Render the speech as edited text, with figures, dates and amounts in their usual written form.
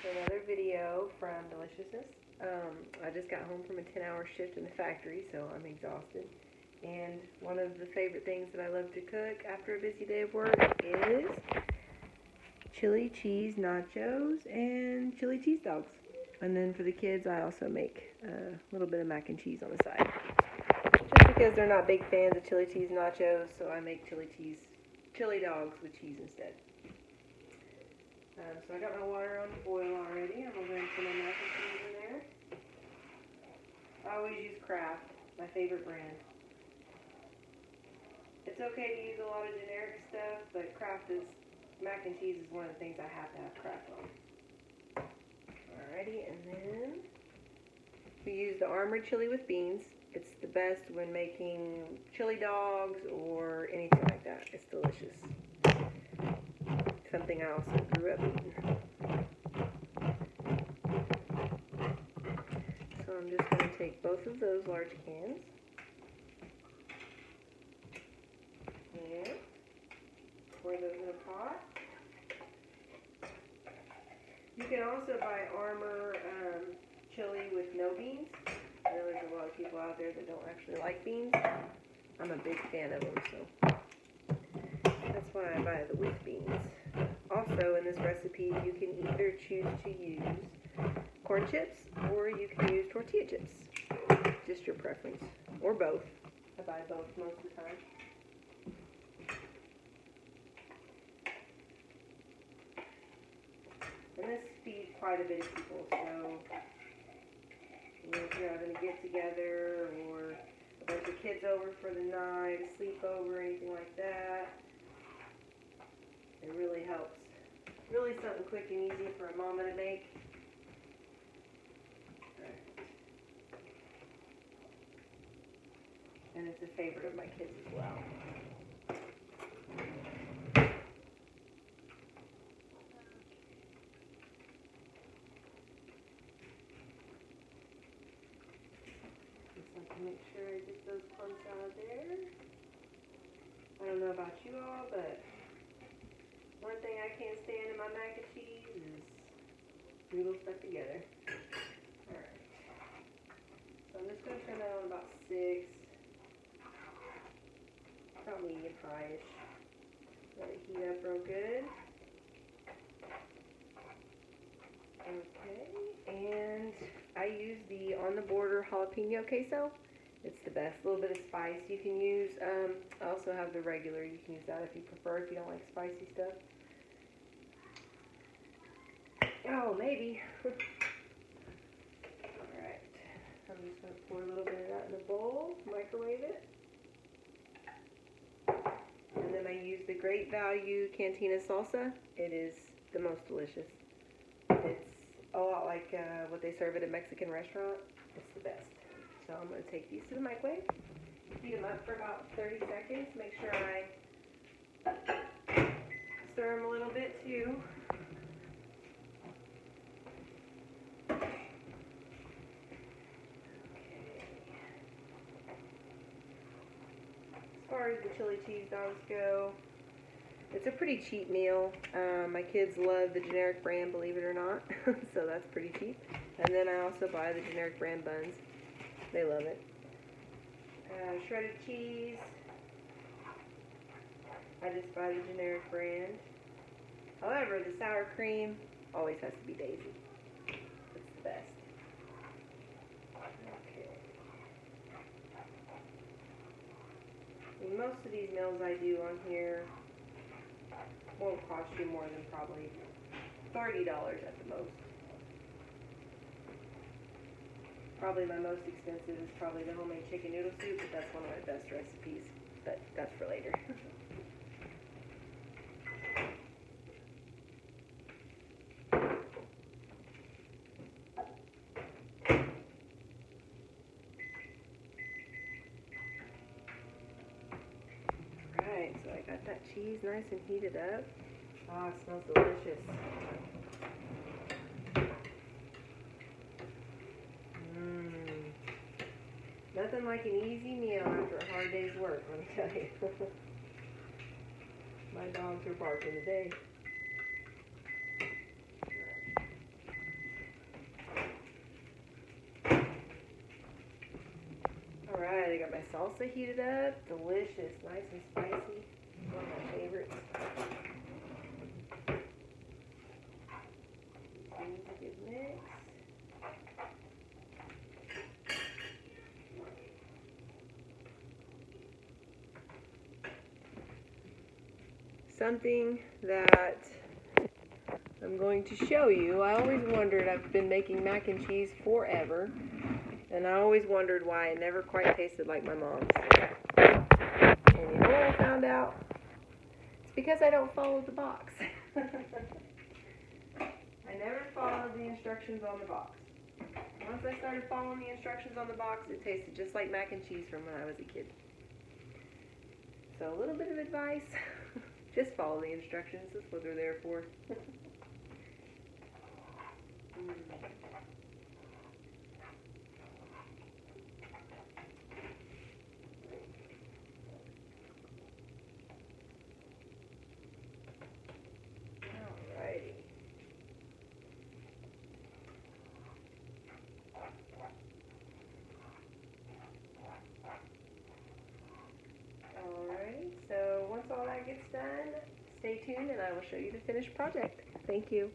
to another video from Deliciousness. I just got home from a 10-hour shift in the factory, so I'm exhausted. And one of the favorite things that I love to cook after a busy day of work is chili cheese nachos and chili cheese dogs. And then for the kids, I also make a little bit of mac and cheese on the side. Just because they're not big fans of chili cheese nachos, so I make chili dogs with cheese instead. So I got my water on the boil already. I'm going to put my mac and cheese in there. I always use Kraft, my favorite brand. It's okay to use a lot of generic stuff, but mac and cheese is one of the things I have to have Kraft on. Alrighty, and then we use the armored chili with beans. It's the best when making chili dogs or anything like that. It's delicious. Something I also grew up eating. So I'm just going to take both of those large cans and pour those in a pot. You can also buy Armour chili with no beans. I know there's a lot of people out there that don't actually like beans. I'm a big fan of them, so that's why I buy the with beans. Also, in this recipe, you can either choose to use corn chips or you can use tortilla chips. Just your preference. Or both. I buy both most of the time. And this feeds quite a bit of people, so if you're having a get-together or a bunch of kids over for the night, a sleepover, anything like that, it really helps. Really something quick and easy for a mama to make. Right. And it's a favorite of my kids as well. Just like to make sure I get those clumps out of there. I don't know about you all, but one thing I can't stand in my mac and cheese is noodles stuck together. Alright. So I'm just going to turn that on about 6. Probably medium high-ish. Let it heat up real good. Okay. And I use the On the Border jalapeno queso. It's the best. A little bit of spice you can use. I also have the regular. You can use that if you prefer, if you don't like spicy stuff. Oh, maybe. Alright. I'm just going to pour a little bit of that in a bowl, microwave it. And then I use the Great Value Cantina salsa. It is the most delicious. It's a lot like what they serve at a Mexican restaurant. It's the best. So I'm going to take these to the microwave, heat them up for about 30 seconds. Make sure I stir them a little bit too. As far as the chili cheese dogs go, it's a pretty cheap meal. My kids love the generic brand, believe it or not, so that's pretty cheap. And then I also buy the generic brand buns. They love it. Shredded cheese. I just buy the generic brand. However, the sour cream always has to be Daisy. It's the best. Okay. And most of these meals I do on here won't cost you more than probably $30 at the most. Probably my most expensive is probably the homemade chicken noodle soup, but that's one of my best recipes. But that's for later. Alright, so I got that cheese nice and heated up. Ah, it smells delicious. Nothing like an easy meal after a hard day's work, let me tell you. My dogs are barking today. my salsa heated up. Delicious, nice and spicy. One of my favorites. Give a good mix. Something that I'm going to show you. I always wondered, I've been making mac and cheese forever, and I always wondered why it never quite tasted like my mom's. And you know what I found out? It's because I don't follow the box. I never followed the instructions on the box. Once I started following the instructions on the box, it tasted just like mac and cheese from when I was a kid. So a little bit of advice, just follow the instructions. That's what they're there for. Alrighty. Alright, so once all that gets done, stay tuned and I will show you the finished project. Thank you.